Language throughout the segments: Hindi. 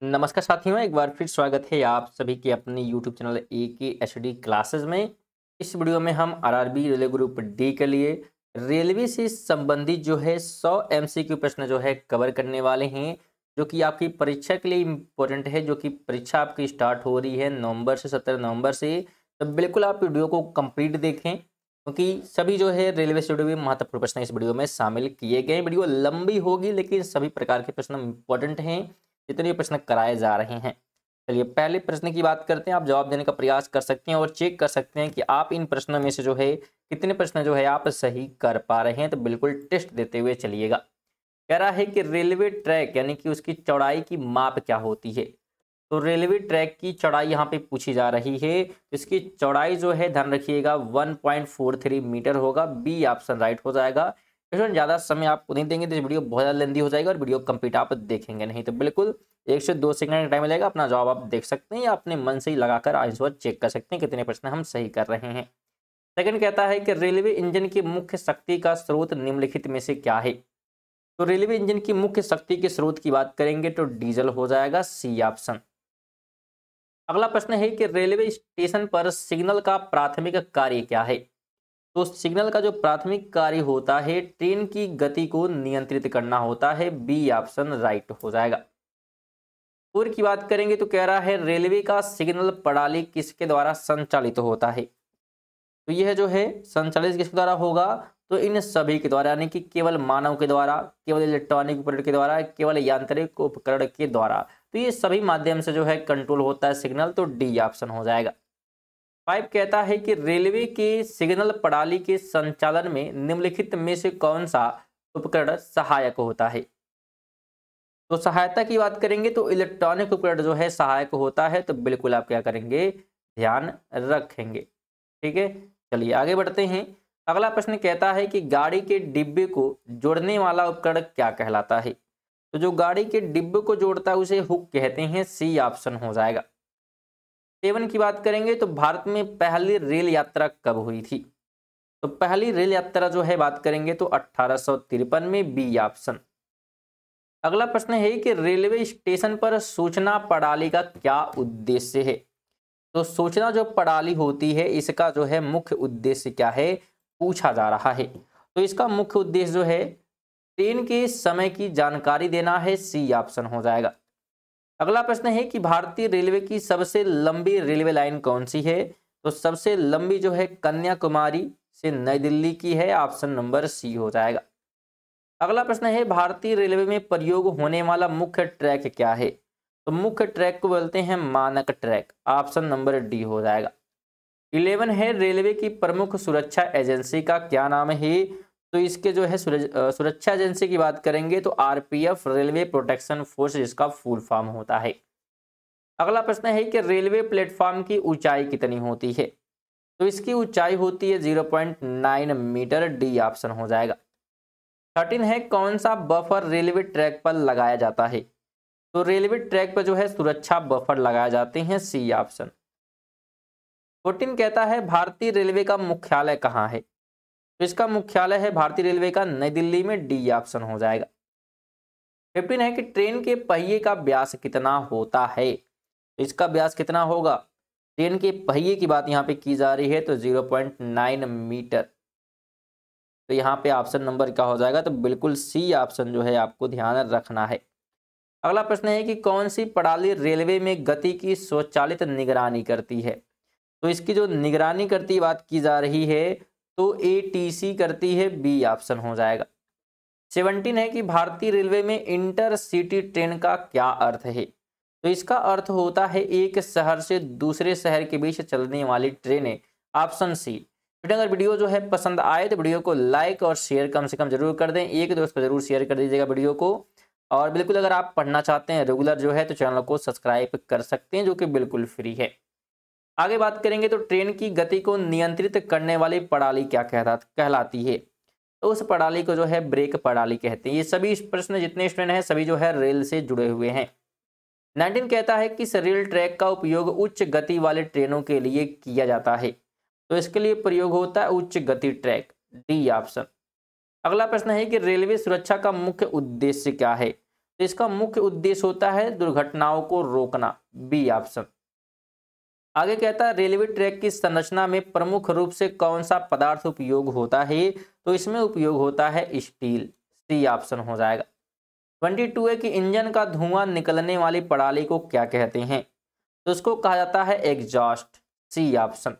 नमस्कार साथियों, एक बार फिर स्वागत है आप सभी के अपने YouTube चैनल AKHD क्लासेस में। इस वीडियो में हम आरआरबी रेलवे ग्रुप डी के लिए रेलवे से संबंधित जो है 100 MCQ प्रश्न जो है कवर करने वाले हैं, जो कि आपकी परीक्षा के लिए इम्पोर्टेंट है। जो कि परीक्षा आपकी स्टार्ट हो रही है नवंबर से 17 नवंबर से। तो बिल्कुल आप वीडियो को कंप्लीट देखें, क्योंकि सभी जो है रेलवे से जुड़े हुए महत्वपूर्ण प्रश्न इस वीडियो में शामिल किए गए। वीडियो लंबी होगी लेकिन सभी प्रकार के प्रश्न इंपॉर्टेंट हैं, जितने प्रश्न कराए जा रहे हैं। चलिए पहले प्रश्न की बात करते हैं। आप जवाब देने का प्रयास कर सकते हैं और चेक कर सकते हैं कि आप इन प्रश्नों में से जो है कितने प्रश्न जो है आप सही कर पा रहे हैं। तो बिल्कुल टेस्ट देते हुए चलिएगा। कह रहा है कि रेलवे ट्रैक यानी कि उसकी चौड़ाई की माप क्या होती है। तो रेलवे ट्रैक की चौड़ाई यहाँ पे पूछी जा रही है। इसकी चौड़ाई जो है ध्यान रखिएगा 1.43 मीटर होगा। बी ऑप्शन राइट हो जाएगा। इसमें ज़्यादा समय आपको नहीं देंगे तो वीडियो बहुत ज़्यादा लेंदी हो जाएगा और वीडियो कंप्लीट आप देखेंगे नहीं। तो बिल्कुल 1 से 2 सेकंड का टाइम मिलेगा, अपना जवाब आप देख सकते हैं या अपने मन से ही लगाकर आंसर चेक कर सकते हैं कितने प्रश्न हम सही कर रहे हैं। सेकंड कहता है कि रेलवे इंजन की मुख्य शक्ति का स्रोत निम्नलिखित में से क्या है। तो रेलवे इंजन की मुख्य शक्ति के स्रोत की बात करेंगे तो डीजल हो जाएगा, सी ऑप्शन। अगला प्रश्न है कि रेलवे स्टेशन पर सिग्नल का प्राथमिक कार्य क्या है। तो सिग्नल का जो प्राथमिक कार्य होता है ट्रेन की गति को नियंत्रित करना होता है। बी ऑप्शन राइट हो जाएगा। और की बात करेंगे तो कह रहा है रेलवे का सिग्नल प्रणाली किसके द्वारा संचालित होता है। तो यह जो है संचालित किसके द्वारा होगा, तो इन सभी के द्वारा, यानी कि केवल मानव के द्वारा, केवल इलेक्ट्रॉनिक उपकरण के द्वारा, केवल यांत्रिक उपकरण के द्वारा। तो ये सभी माध्यम से जो है कंट्रोल होता है सिग्नल। तो डी ऑप्शन हो जाएगा। 5 कहता है कि रेलवे के सिग्नल प्रणाली के संचालन में निम्नलिखित में से कौन सा उपकरण सहायक होता है। तो सहायता की बात करेंगे तो इलेक्ट्रॉनिक उपकरण जो है सहायक होता है। तो बिल्कुल आप क्या करेंगे, ध्यान रखेंगे। ठीक है, चलिए आगे बढ़ते हैं। अगला प्रश्न कहता है कि गाड़ी के डिब्बे को जोड़ने वाला उपकरण क्या कहलाता है। तो जो गाड़ी के डिब्बे को जोड़ता है उसे हुक कहते हैं। सी ऑप्शन हो जाएगा। 7 की बात करेंगे तो भारत में पहली रेल यात्रा कब हुई थी। तो पहली रेल यात्रा जो है बात करेंगे तो 1853 में। B option. अगला प्रश्न है कि रेलवे स्टेशन पर सूचना प्रणाली का क्या उद्देश्य है। तो सूचना जो प्रणाली होती है इसका जो है मुख्य उद्देश्य क्या है, पूछा जा रहा है। तो इसका मुख्य उद्देश्य जो है ट्रेन के समय की जानकारी देना है। सी ऑप्शन हो जाएगा। अगला प्रश्न है कि भारतीय रेलवे की सबसे लंबी रेलवे लाइन कौन सी है। तो सबसे लंबी जो है कन्याकुमारी से नई दिल्ली की है। ऑप्शन नंबर सी हो जाएगा। अगला प्रश्न है भारतीय रेलवे में प्रयोग होने वाला मुख्य ट्रैक क्या है। तो मुख्य ट्रैक को बोलते हैं मानक ट्रैक। ऑप्शन नंबर डी हो जाएगा। 11 है रेलवे की प्रमुख सुरक्षा एजेंसी का क्या नाम है। तो इसके जो है सुरक्षा एजेंसी की बात करेंगे तो आरपीएफ, रेलवे प्रोटेक्शन फोर्स, जिसका फुल फॉर्म होता है। अगला प्रश्न है कि रेलवे प्लेटफॉर्म की ऊंचाई कितनी होती है। तो इसकी ऊंचाई होती है 0.9 मीटर। डी ऑप्शन हो जाएगा। 13 है कौन सा बफर रेलवे ट्रैक पर लगाया जाता है। तो रेलवे ट्रैक पर जो है सुरक्षा बफर लगाए जाते हैं। C option. 14 कहता है भारतीय रेलवे का मुख्यालय कहाँ है। तो इसका मुख्यालय है भारतीय रेलवे का नई दिल्ली में। डी ऑप्शन हो जाएगा। 15 है कि ट्रेन के पहिए का व्यास कितना होता है। तो इसका व्यास कितना होगा, ट्रेन के पहिए की बात यहाँ पे की जा रही है तो 0.9 मीटर। तो यहाँ पे ऑप्शन नंबर क्या हो जाएगा, तो बिल्कुल सी ऑप्शन जो है आपको ध्यान रखना है। अगला प्रश्न है कि कौन सी प्रणाली रेलवे में गति की स्वचालित निगरानी करती है। तो इसकी जो निगरानी करती बात की जा रही है तो एटीसी करती है। बी ऑप्शन हो जाएगा। 17 है कि भारतीय रेलवे में इंटरसिटी ट्रेन का क्या अर्थ है। तो इसका अर्थ होता है एक शहर से दूसरे शहर के बीच चलने वाली ट्रेनें। Option C. बेटा अगर वीडियो जो है पसंद आए तो वीडियो को लाइक और शेयर कम से कम जरूर कर दें। एक दोस्त को जरूर शेयर कर दीजिएगा वीडियो को। और बिल्कुल अगर आप पढ़ना चाहते हैं रेगुलर जो है तो चैनल को सब्सक्राइब कर सकते हैं, जो कि बिल्कुल फ्री है। आगे बात करेंगे तो ट्रेन की गति को नियंत्रित करने वाली प्रणाली क्या कहलाती है। तो उस प्रणाली को जो है ब्रेक प्रणाली कहते हैं। ये सभी प्रश्न जितने स्टूडेंट हैं सभी जो है रेल से जुड़े हुए हैं। 19 कहता है कि रेल ट्रैक का उपयोग उच्च गति वाले ट्रेनों के लिए किया जाता है। तो इसके लिए प्रयोग होता है उच्च गति ट्रैक। D option. अगला प्रश्न है कि रेलवे सुरक्षा का मुख्य उद्देश्य क्या है। तो इसका मुख्य उद्देश्य होता है दुर्घटनाओं को रोकना, बी ऑप्शन। आगे कहता है रेलवे ट्रैक की संरचना में प्रमुख रूप से कौन सा पदार्थ उपयोग होता है, तो इसमें उपयोग होता है स्टील, सी ऑप्शन हो जाएगा। 22 है कि इंजन का धुआं निकलने वाली प्रणाली को क्या कहते हैं, तो इसको कहा जाता है एग्जॉस्ट, सी ऑप्शन।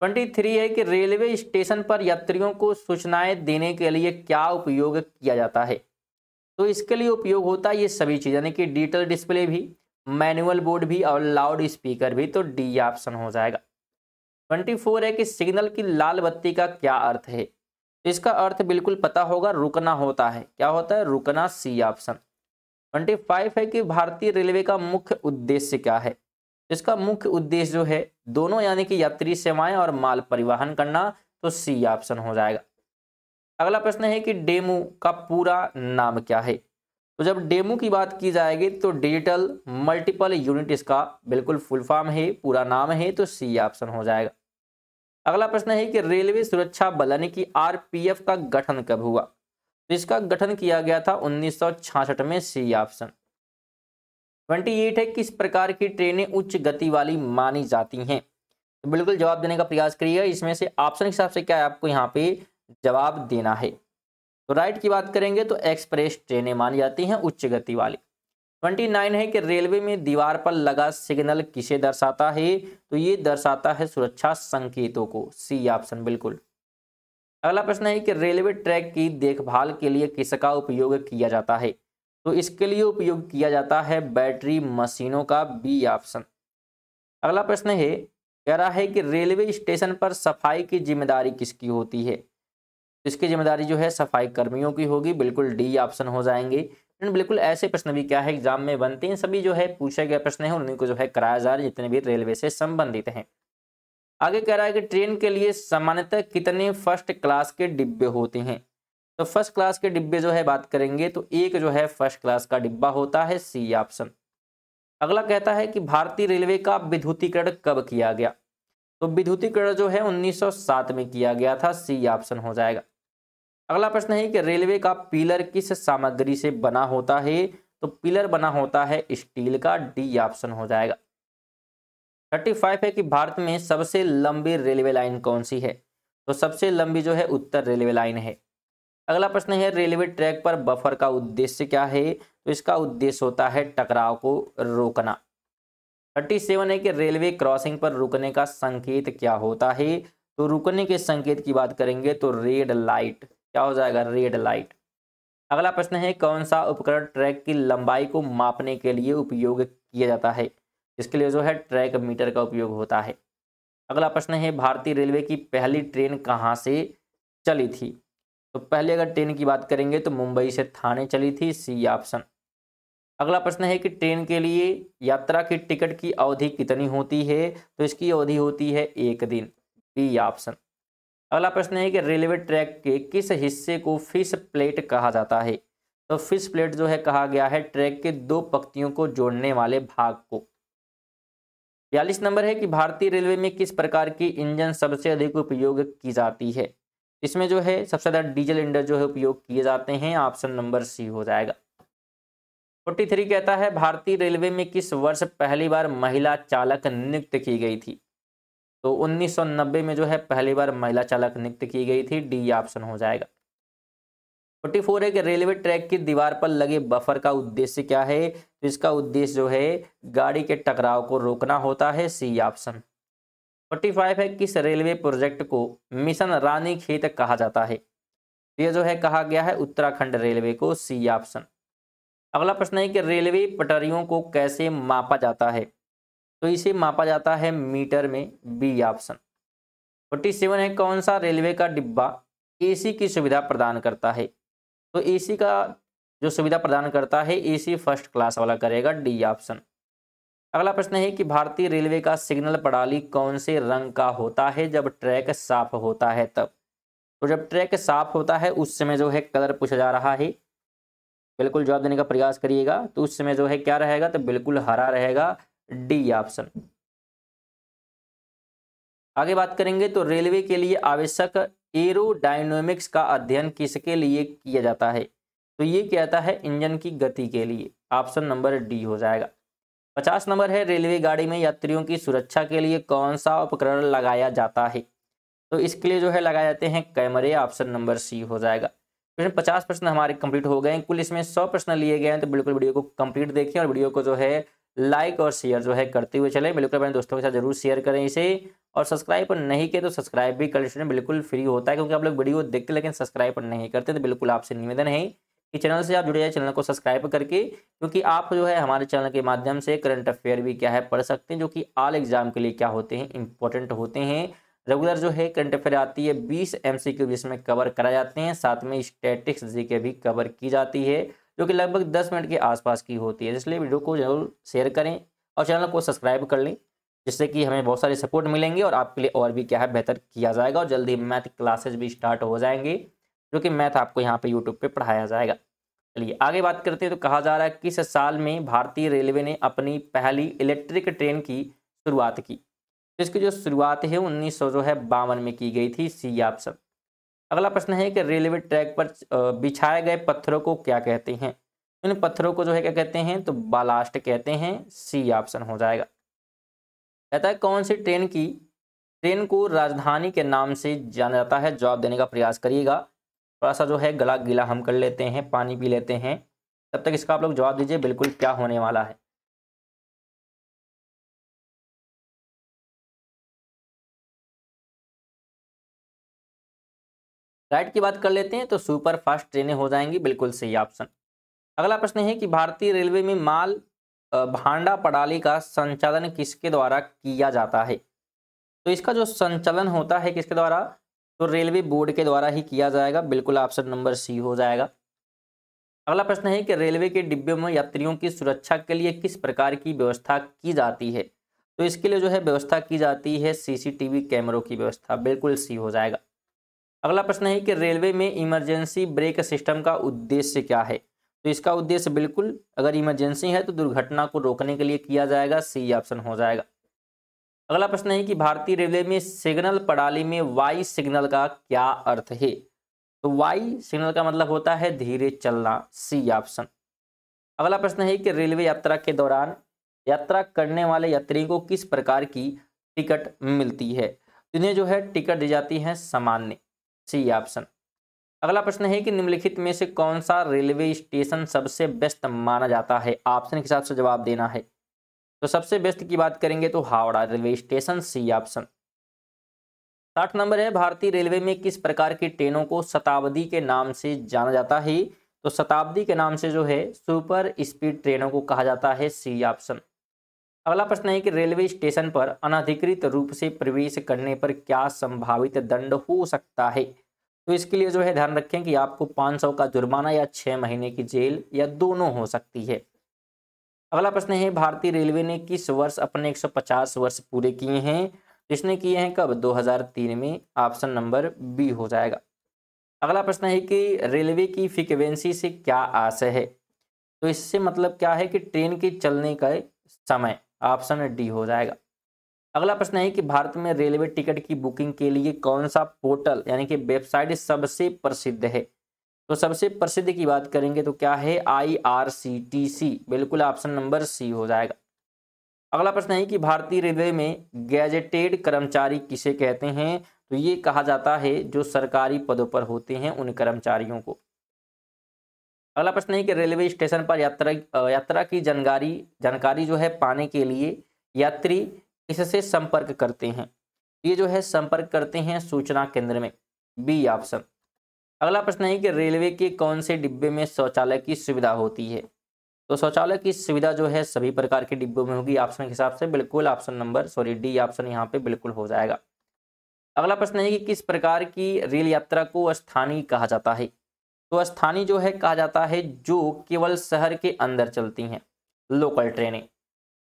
23 है कि रेलवे स्टेशन पर यात्रियों को सूचनाएं देने के लिए क्या उपयोग किया जाता है, तो इसके लिए उपयोग होता है ये सभी चीज़, यानी कि डिजिटल डिस्प्ले भी, मैनुअल बोर्ड भी और लाउड स्पीकर भी, तो डी ऑप्शन हो जाएगा। 24 है कि सिग्नल की लाल बत्ती का क्या अर्थ है, तो इसका अर्थ बिल्कुल पता होगा, रुकना होता है। क्या होता है? रुकना, सी ऑप्शन। 25 है कि भारतीय रेलवे का मुख्य उद्देश्य क्या है, इसका मुख्य उद्देश्य जो है दोनों, यानी कि यात्री सेवाएं और माल परिवहन करना, तो सी ऑप्शन हो जाएगा। अगला प्रश्न है कि डेमू का पूरा नाम क्या है, तो जब डेमू की बात की जाएगी तो डिजिटल मल्टीपल यूनिट इसका बिल्कुल फुल फॉर्म है, पूरा नाम है, तो सी ऑप्शन हो जाएगा। अगला प्रश्न है कि रेलवे सुरक्षा बल यानी कि आरपीएफ का गठन कब हुआ, तो इसका गठन किया गया था 1966 में, सी ऑप्शन। 28 है किस प्रकार की ट्रेनें उच्च गति वाली मानी जाती हैं, तो बिल्कुल जवाब देने का प्रयास करिएगा, इसमें से ऑप्शन के हिसाब से क्या है आपको यहाँ पे जवाब देना है। तो राइट की बात करेंगे तो एक्सप्रेस ट्रेनें मानी जाती हैं उच्च गति वाली। 29 है कि रेलवे में दीवार पर लगा सिग्नल किसे दर्शाता है, तो ये दर्शाता है सुरक्षा संकेतों को, सी ऑप्शन बिल्कुल। अगला प्रश्न है कि रेलवे ट्रैक की देखभाल के लिए किसका उपयोग किया जाता है, तो इसके लिए उपयोग किया जाता है बैटरी मशीनों का, बी ऑप्शन। अगला प्रश्न है, कह रहा है कि रेलवे स्टेशन पर सफाई की जिम्मेदारी किसकी होती है, इसकी जिम्मेदारी जो है सफाई कर्मियों की होगी, बिल्कुल डी ऑप्शन हो जाएंगे। बिल्कुल ऐसे प्रश्न भी क्या है एग्जाम में बनते हैं, सभी जो है पूछे गए प्रश्न है उन्हीं को जो है कराया जा रहा है जितने भी रेलवे से संबंधित हैं। आगे कह रहा है कि ट्रेन के लिए सामान्यतः कितने फर्स्ट क्लास के डिब्बे होते हैं, तो फर्स्ट क्लास के डिब्बे जो है बात करेंगे तो एक जो है फर्स्ट क्लास का डिब्बा होता है, सी ऑप्शन। अगला कहता है कि भारतीय रेलवे का विद्युतीकरण कब किया गया, तो विद्युतीकरण जो है 1907 में किया गया था, सी ऑप्शन हो जाएगा। अगला प्रश्न है कि रेलवे का पिलर किस सामग्री से बना होता है, तो पिलर बना होता है स्टील का, डी ऑप्शन हो जाएगा। 35 है कि भारत में सबसे लंबी रेलवे लाइन कौन सी है, तो सबसे लंबी जो है उत्तर रेलवे लाइन है। अगला प्रश्न है रेलवे ट्रैक पर बफर का उद्देश्य क्या है, तो इसका उद्देश्य होता है टकराव को रोकना। 37 है कि रेलवे क्रॉसिंग पर रुकने का संकेत क्या होता है, तो रुकने के संकेत की बात करेंगे तो रेड लाइट, क्या हो जाएगा? Red light. अगला प्रश्न है कौन सा उपकरण ट्रैक की लंबाई को मापने के लिए उपयोग किया जाता है, इसके लिए जो है ट्रैक मीटर का उपयोग होता है। अगला प्रश्न है भारतीय रेलवे की पहली ट्रेन कहाँ से चली थी, तो पहले अगर ट्रेन की बात करेंगे तो मुंबई से थाने चली थी, सी ऑप्शन। अगला प्रश्न है कि ट्रेन के लिए यात्रा की टिकट की अवधि कितनी होती है, तो इसकी अवधि होती है 1 दिन, बी ऑप्शन। अगला प्रश्न है कि रेलवे ट्रैक के किस हिस्से को फिश प्लेट कहा जाता है, तो फिश प्लेट जो है कहा गया है ट्रैक के 2 पंक्तियों को जोड़ने वाले भाग को। 42 नंबर है कि भारतीय रेलवे में किस प्रकार की इंजन सबसे अधिक उपयोग की जाती है, इसमें जो है सबसे ज़्यादा डीजल इंजन जो है उपयोग किए जाते हैं, ऑप्शन नंबर सी हो जाएगा। 43 कहता है भारतीय रेलवे में किस वर्ष पहली बार महिला चालक नियुक्त की गई थी, तो 1990 में जो है पहली बार महिला चालक नियुक्त की गई थी, डी ऑप्शन हो जाएगा। 44 है कि रेलवे ट्रैक की दीवार पर लगे बफर का उद्देश्य क्या है, तो इसका उद्देश्य जो है गाड़ी के टकराव को रोकना होता है, सी ऑप्शन। 45 है किस रेलवे प्रोजेक्ट को मिशन रानीखेत कहा जाता है, ये जो है कहा गया है उत्तराखंड रेलवे को, सी ऑप्शन। अगला प्रश्न है कि रेलवे पटरियों को कैसे मापा जाता है, तो इसे मापा जाता है मीटर में, बी ऑप्शन। 47 है कौन सा रेलवे का डिब्बा एसी की सुविधा प्रदान करता है, तो एसी का जो सुविधा प्रदान करता है एसी फर्स्ट क्लास वाला करेगा, डी ऑप्शन। अगला प्रश्न है कि भारतीय रेलवे का सिग्नल प्रणाली कौन से रंग का होता है जब ट्रैक साफ होता है तब, तो जब ट्रैक साफ होता है उस समय जो है कलर पूछा जा रहा है, बिल्कुल जवाब देने का प्रयास करिएगा, तो उस समय जो है क्या रहेगा, तो बिल्कुल हरा रहेगा, डी ऑप्शन। आगे बात करेंगे तो रेलवे के लिए आवश्यक एरोडायनेमिक्स का अध्ययन किसके लिए किया जाता है, तो ये कहता है इंजन की गति के लिए, ऑप्शन नंबर डी हो जाएगा। 50 नंबर है, रेलवे गाड़ी में यात्रियों की सुरक्षा के लिए कौन सा उपकरण लगाया जाता है? तो इसके लिए जो है लगाए जाते हैं कैमरे, ऑप्शन नंबर सी हो जाएगा। 50 प्रश्न हमारे कंप्लीट हो गए हैं, कुल इसमें 100 प्रश्न लिए गए हैं, तो बिल्कुल वीडियो को कंप्लीट देखें और वीडियो को जो है लाइक और शेयर जो है करते हुए चले। बिल्कुल अपने दोस्तों के साथ जरूर शेयर करें इसे, और सब्सक्राइब नहीं किए तो सब्सक्राइब भी कर लें, बिल्कुल फ्री होता है, क्योंकि आप लोग वीडियो देखते लेकिन सब्सक्राइब नहीं करते। तो बिल्कुल आपसे निवेदन है कि चैनल से आप जुड़े जाए, चैनल को सब्सक्राइब करके, क्योंकि आप जो है हमारे चैनल के माध्यम से करंट अफेयर भी क्या है पढ़ सकते हैं, जो कि ऑल एग्जाम के लिए क्या होते हैं, इंपॉर्टेंट होते हैं। रेगुलर जो है करंट अफेयर आती है 20 MCQ जिसमें कवर कराए जाते हैं, साथ में स्टैटिक्स जीके भी कवर की जाती है, जो कि लगभग 10 मिनट के आसपास की होती है। इसलिए वीडियो को जरूर शेयर करें और चैनल को सब्सक्राइब कर लें, जिससे कि हमें बहुत सारे सपोर्ट मिलेंगे और आपके लिए और भी क्या है बेहतर किया जाएगा। और जल्दी मैथ क्लासेज भी स्टार्ट हो जाएंगे, जो कि मैथ आपको यहाँ पे यूट्यूब पे पढ़ाया जाएगा। चलिए आगे बात करते हैं। तो कहा जा रहा है किस साल में भारतीय रेलवे ने अपनी पहली इलेक्ट्रिक ट्रेन की शुरुआत की? इसकी जो शुरुआत है 1952 में की गई थी, सी ऑप्शन। अगला प्रश्न है कि रेलवे ट्रैक पर बिछाए गए पत्थरों को क्या कहते हैं? इन पत्थरों को जो है क्या कहते हैं? तो बालास्ट कहते हैं, सी ऑप्शन हो जाएगा। कहता है कौन सी ट्रेन को राजधानी के नाम से जाना जाता है? जवाब देने का प्रयास करिएगा। थोड़ा सा जो है गला गीला हम कर लेते हैं, पानी पी लेते हैं, तब तक इसका आप लोग जवाब दीजिए बिल्कुल क्या होने वाला है। राइट की बात कर लेते हैं तो सुपर फास्ट ट्रेनें हो जाएंगी, बिल्कुल सही ऑप्शन। अगला प्रश्न है कि भारतीय रेलवे में माल भांडा प्रणाली का संचालन किसके द्वारा किया जाता है? तो इसका जो संचालन होता है किसके द्वारा? तो रेलवे बोर्ड के द्वारा ही किया जाएगा, बिल्कुल ऑप्शन नंबर सी हो जाएगा। अगला प्रश्न है कि रेलवे के डिब्बे में यात्रियों की सुरक्षा के लिए किस प्रकार की व्यवस्था की जाती है? तो इसके लिए जो है व्यवस्था की जाती है CCTV कैमरों की व्यवस्था, बिल्कुल सी हो जाएगा। अगला प्रश्न है कि रेलवे में इमरजेंसी ब्रेक सिस्टम का उद्देश्य क्या है? तो इसका उद्देश्य बिल्कुल अगर इमरजेंसी है तो दुर्घटना को रोकने के लिए किया जाएगा, सी ऑप्शन हो जाएगा। अगला प्रश्न है कि भारतीय रेलवे में सिग्नल प्रणाली में वाई सिग्नल का क्या अर्थ है? तो वाई सिग्नल का मतलब होता है धीरे चलना, सी ऑप्शन। अगला प्रश्न है कि रेलवे यात्रा के दौरान यात्रा करने वाले यात्री को किस प्रकार की टिकट मिलती है? इन्हें जो है टिकट दी जाती है सामान्य, सी ऑप्शन। अगला प्रश्न है कि निम्नलिखित में से कौन सा रेलवे स्टेशन सबसे बेस्ट माना जाता है? ऑप्शन के हिसाब से जवाब देना है। तो सबसे बेस्ट की बात करेंगे तो Howrah railway station, C option. 60 number है, भारतीय रेलवे में किस प्रकार की ट्रेनों को शताब्दी के नाम से जाना जाता है? तो शताब्दी के नाम से जो है सुपर स्पीड ट्रेनों को कहा जाता है, सी ऑप्शन। अगला प्रश्न है कि रेलवे स्टेशन पर अनधिकृत रूप से प्रवेश करने पर क्या संभावित दंड हो सकता है? तो इसके लिए जो है ध्यान रखें कि आपको 500 का जुर्माना या 6 महीने की जेल या दोनों हो सकती है। अगला प्रश्न है भारतीय रेलवे ने किस वर्ष अपने 150 वर्ष पूरे किए हैं? जिसने किए हैं कब? 2003 में, ऑप्शन नंबर बी हो जाएगा। अगला प्रश्न है कि रेलवे की फ्रीक्वेंसी से क्या आशय है? तो इससे मतलब क्या है कि ट्रेन के चलने का समय, ऑप्शन डी हो जाएगा। अगला प्रश्न है कि भारत में रेलवे टिकट की बुकिंग के लिए कौन सा पोर्टल यानी कि वेबसाइट सबसे प्रसिद्ध है? तो सबसे प्रसिद्ध की बात करेंगे तो क्या है? IRCTC, बिल्कुल ऑप्शन नंबर सी हो जाएगा। अगला प्रश्न है कि भारतीय रेलवे में गैजेटेड कर्मचारी किसे कहते हैं? तो ये कहा जाता है जो सरकारी पदों पर होते हैं उन कर्मचारियों को। अगला प्रश्न है कि रेलवे स्टेशन पर यात्रा की जानकारी जो है पाने के लिए यात्री किससे संपर्क करते हैं? ये जो है संपर्क करते हैं सूचना केंद्र में, बी ऑप्शन। अगला प्रश्न है कि रेलवे के कौन से डिब्बे में शौचालय की सुविधा होती है? तो शौचालय की सुविधा जो है सभी प्रकार के डिब्बों में होगी, ऑप्शन के हिसाब से बिल्कुल डी ऑप्शन यहाँ पे बिल्कुल हो जाएगा। अगला प्रश्न है कि किस प्रकार की रेल यात्रा को स्थानीय कहा जाता है? तो स्थानीय जो है कहा जाता है जो केवल शहर के अंदर चलती हैं, लोकल ट्रेनें।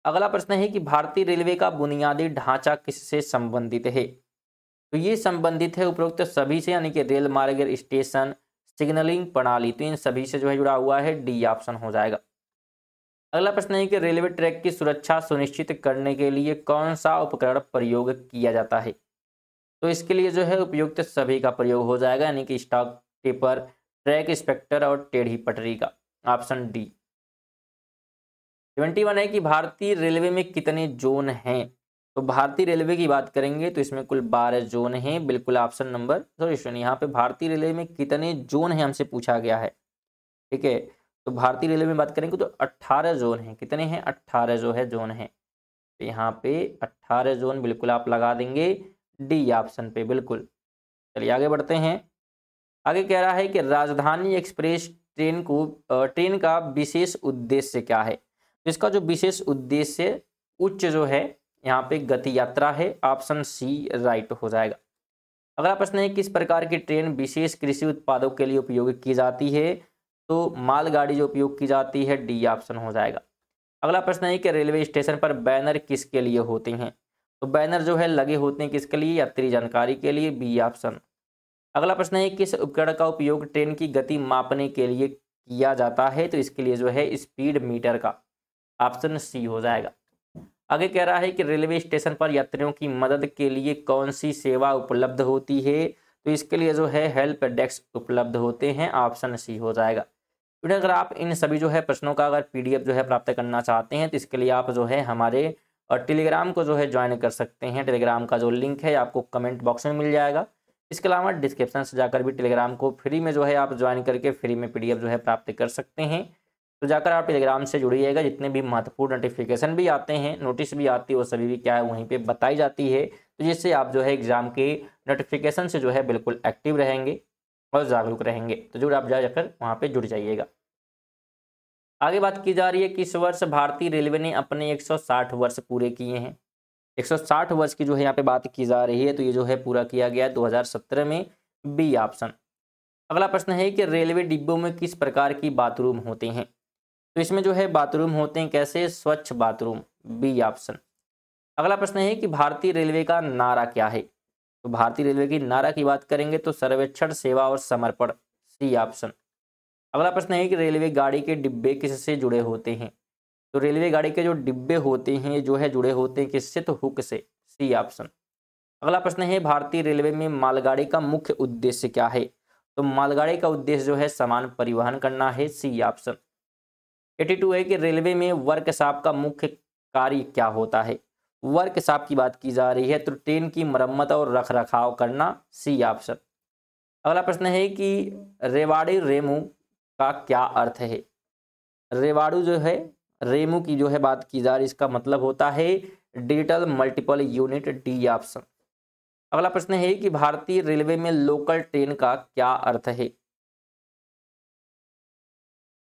अगला प्रश्न है कि भारतीय रेलवे का बुनियादी ढांचा किससे संबंधित है? तो ये संबंधित है उपरोक्त सभी से, यानी कि रेल मार्ग, स्टेशन, सिग्नलिंग प्रणाली, तो इन सभी से जो है जुड़ा हुआ है, डी ऑप्शन हो जाएगा। अगला प्रश्न है कि रेलवे ट्रैक की सुरक्षा सुनिश्चित करने के लिए कौन सा उपकरण प्रयोग किया जाता है? तो इसके लिए जो है उपयुक्त सभी का प्रयोग हो जाएगा, यानी कि स्टॉक टेपर, ट्रैक इंस्पेक्टर और टेढ़ी पटरी का, ऑप्शन डी। 71 है कि भारतीय रेलवे में कितने जोन हैं। तो भारतीय रेलवे की बात करेंगे तो इसमें कुल 12 जोन हैं, बिल्कुल ऑप्शन नंबर सॉल्यूशन। यहाँ पे भारतीय रेलवे में कितने जोन हैं हमसे पूछा गया है, ठीक है। तो भारतीय रेलवे में बात करेंगे तो 18 जोन हैं। कितने हैं? 18 जो है जोन हैं। तो यहाँ पे 18 जोन बिल्कुल आप लगा देंगे डी ऑप्शन पे, बिल्कुल। चलिए आगे बढ़ते हैं। आगे कह रहा है कि राजधानी एक्सप्रेस ट्रेन का विशेष उद्देश्य क्या है। तो इसका जो विशेष उद्देश्य उच्च जो है यहाँ पे गति यात्रा है, ऑप्शन सी राइट हो जाएगा। अगला प्रश्न है किस प्रकार की ट्रेन विशेष कृषि उत्पादों के लिए उपयोग की जाती है। तो मालगाड़ी जो उपयोग की जाती है, डी ऑप्शन हो जाएगा। अगला प्रश्न है कि रेलवे स्टेशन पर बैनर किसके लिए होते हैं। तो बैनर जो है लगे होते हैं किसके लिए? यात्री जानकारी के लिए, बी ऑप्शन। अगला प्रश्न है किस उपकरण का उपयोग ट्रेन की गति मापने के लिए किया जाता है। तो इसके लिए जो है स्पीड मीटर का, ऑप्शन सी हो जाएगा। आगे कह रहा है कि रेलवे स्टेशन पर यात्रियों की मदद के लिए कौन सी सेवा उपलब्ध होती है। तो इसके लिए जो है हेल्प डेस्क उपलब्ध होते हैं, ऑप्शन सी हो जाएगा। अगर आप इन सभी जो है प्रश्नों का अगर पीडीएफ जो है प्राप्त करना चाहते हैं तो इसके लिए आप जो है हमारे टेलीग्राम को जो है ज्वाइन कर सकते हैं। टेलीग्राम का जो लिंक है आपको कमेंट बॉक्स में मिल जाएगा। इसके अलावा डिस्क्रिप्शन से जाकर भी टेलीग्राम को फ्री में जो है आप ज्वाइन करके फ्री में पीडीएफ जो है प्राप्त कर सकते हैं। तो जाकर आप टेलीग्राम से जुड़िएगा। जितने भी महत्वपूर्ण नोटिफिकेशन भी आते हैं, नोटिस भी आती है, वो सभी भी क्या है वहीं पे बताई जाती है। तो जिससे आप जो है एग्जाम के नोटिफिकेशन से जो है बिल्कुल एक्टिव रहेंगे और जागरूक रहेंगे। तो जरूर आप जाकर वहाँ पे जुड़ जाइएगा। आगे बात की जा रही है कि इस वर्ष भारतीय रेलवे ने अपने 160 वर्ष पूरे किए हैं। 160 वर्ष की जो है यहाँ पे बात की जा रही है। तो ये जो है पूरा किया गया 2017 में, बी ऑप्शन। अगला प्रश्न है कि रेलवे डिब्बों में किस प्रकार की बाथरूम होते हैं। तो इसमें जो है बाथरूम होते हैं कैसे? स्वच्छ बाथरूम, बी ऑप्शन। अगला प्रश्न है कि भारतीय रेलवे का नारा क्या है। तो भारतीय रेलवे की नारा की बात करेंगे तो सर्वेक्षण, सेवा और समर्पण, सी ऑप्शन। अगला प्रश्न है कि रेलवे गाड़ी के डिब्बे किससे जुड़े होते हैं। तो रेलवे गाड़ी के जो डिब्बे होते हैं जो है जुड़े होते हैं किससे? तो हुक से, सी ऑप्शन। अगला प्रश्न है भारतीय रेलवे में मालगाड़ी का मुख्य उद्देश्य क्या है। तो मालगाड़ी का उद्देश्य जो है सामान परिवहन करना है, सी ऑप्शन। 82 है कि रेलवे में वर्कशॉप का मुख्य कार्य क्या होता है। वर्कशॉप की बात की जा रही है तो ट्रेन की मरम्मत और रखरखाव करना, सी ऑप्शन। अगला प्रश्न है कि रेवाड़ी रेमू का क्या अर्थ है। रेवाड़ू जो है रेमू की जो है बात की जा रही, इसका मतलब होता है digital multiple unit, D option. अगला प्रश्न है कि भारतीय रेलवे में लोकल ट्रेन का क्या अर्थ है।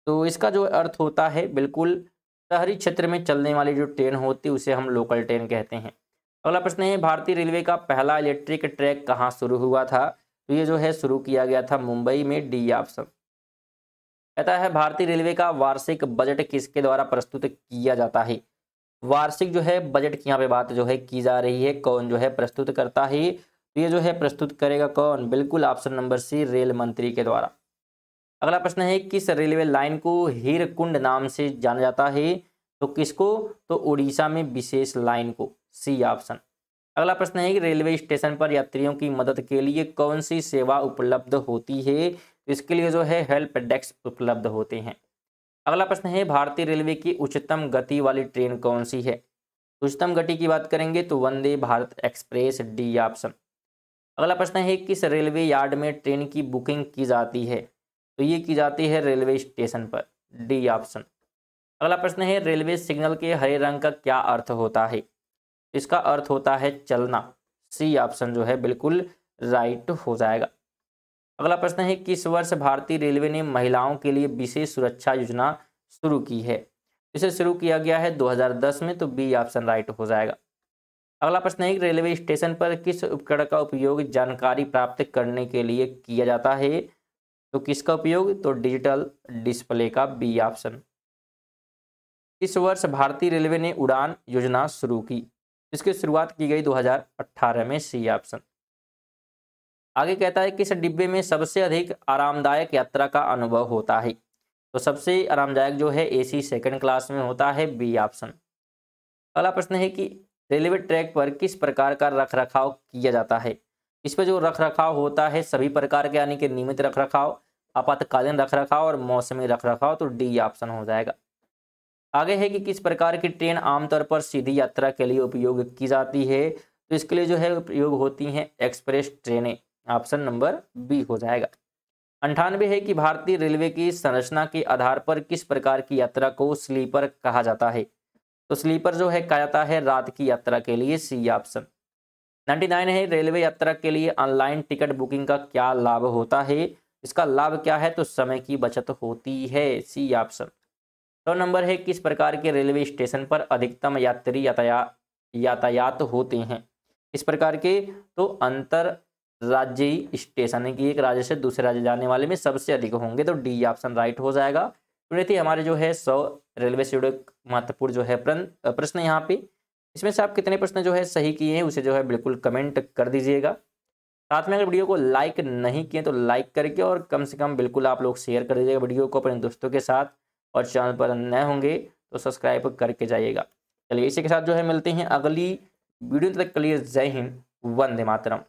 तो इसका जो अर्थ होता है बिल्कुल शहरी क्षेत्र में चलने वाली जो ट्रेन होती है उसे हम लोकल ट्रेन कहते हैं। अगला प्रश्न है भारतीय रेलवे का पहला इलेक्ट्रिक ट्रैक कहाँ शुरू हुआ था। तो ये जो है शुरू किया गया था मुंबई में, डी ऑप्शन। कहता है भारतीय रेलवे का वार्षिक बजट किसके द्वारा प्रस्तुत किया जाता है। वार्षिक जो है बजट की यहाँ पे बात जो है की जा रही है, कौन जो है प्रस्तुत करता है। तो ये जो है प्रस्तुत करेगा कौन? बिल्कुल ऑप्शन नंबर सी, रेल मंत्री के द्वारा। अगला प्रश्न है किस रेलवे लाइन को हीरकुंड नाम से जाना जाता है। तो किसको? तो उड़ीसा में विशेष लाइन को, सी ऑप्शन। अगला प्रश्न है कि रेलवे स्टेशन पर यात्रियों की मदद के लिए कौन सी सेवा उपलब्ध होती है। तो इसके लिए जो है हेल्प डेस्क उपलब्ध होते हैं। अगला प्रश्न है भारतीय रेलवे की उच्चतम गति वाली ट्रेन कौन सी है। उच्चतम गति की बात करेंगे तो Vande Bharat express, D option. अगला प्रश्न है किस रेलवे यार्ड में ट्रेन की बुकिंग की जाती है। तो ये की जाती है रेलवे स्टेशन पर, डी ऑप्शन। अगला प्रश्न है रेलवे सिग्नल के हरे रंग का क्या अर्थ होता है। इसका अर्थ होता है चलना, सी ऑप्शन जो है बिल्कुल राइट हो जाएगा। अगला प्रश्न है किस वर्ष भारतीय रेलवे ने महिलाओं के लिए विशेष सुरक्षा योजना शुरू की है। इसे शुरू किया गया है 2010 में, तो बी ऑप्शन राइट हो जाएगा। अगला प्रश्न है कि रेलवे स्टेशन पर किस उपकरण का उपयोग जानकारी प्राप्त करने के लिए किया जाता है। तो किसका उपयोग? तो डिजिटल डिस्प्ले का, बी ऑप्शन। इस वर्ष भारतीय रेलवे ने उड़ान योजना शुरू की, इसकी शुरुआत की गई 2018 में, सी ऑप्शन। आगे कहता है किस डिब्बे में सबसे अधिक आरामदायक यात्रा का अनुभव होता है। तो सबसे आरामदायक जो है एसी सेकंड क्लास में होता है, बी ऑप्शन। अगला प्रश्न है कि रेलवे ट्रैक पर किस प्रकार का रखरखाव किया जाता है। इस पर जो रखरखाव होता है सभी प्रकार के यानी कि नियमित रखरखाव, आपातकालीन रखरखाव और मौसमी रखरखाव, तो डी ऑप्शन हो जाएगा। आगे है कि किस प्रकार की ट्रेन आमतौर पर सीधी यात्रा के लिए उपयोग की जाती है, तो इसके लिए जो है उपयोग होती हैं एक्सप्रेस ट्रेनें, ऑप्शन नंबर बी हो जाएगा। 98 है कि भारतीय रेलवे की संरचना के आधार पर किस प्रकार की यात्रा को स्लीपर कहा जाता है, तो स्लीपर जो है कहा जाता है रात की यात्रा के लिए, सी ऑप्शन। 99 है रेलवे यात्रा के लिए ऑनलाइन टिकट बुकिंग का क्या लाभ होता है, इसका लाभ क्या है, तो समय की बचत होती है, सी ऑप्शन। 100 नंबर है किस प्रकार के रेलवे स्टेशन पर अधिकतम यात्री यातायात होते हैं, इस प्रकार के, तो अंतर राज्यीय स्टेशन है कि एक राज्य से दूसरे राज्य जाने वाले में सबसे अधिक होंगे, तो डी ऑप्शन राइट हो जाएगा। तो थी हमारे जो है 100 रेलवे से जुड़े महत्वपूर्ण जो है प्रश्न यहाँ पे। इसमें से आप कितने प्रश्न जो है सही किए हैं उसे जो है बिल्कुल कमेंट कर दीजिएगा। साथ में अगर वीडियो को लाइक नहीं किए तो लाइक करके और कम से कम बिल्कुल आप लोग शेयर कर दीजिएगा वीडियो को अपने दोस्तों के साथ, और चैनल पर नए होंगे तो सब्सक्राइब करके जाइएगा। चलिए इसी के साथ जो है मिलते हैं अगली वीडियो तक के लिए। जय हिंद, वंदे मातरम।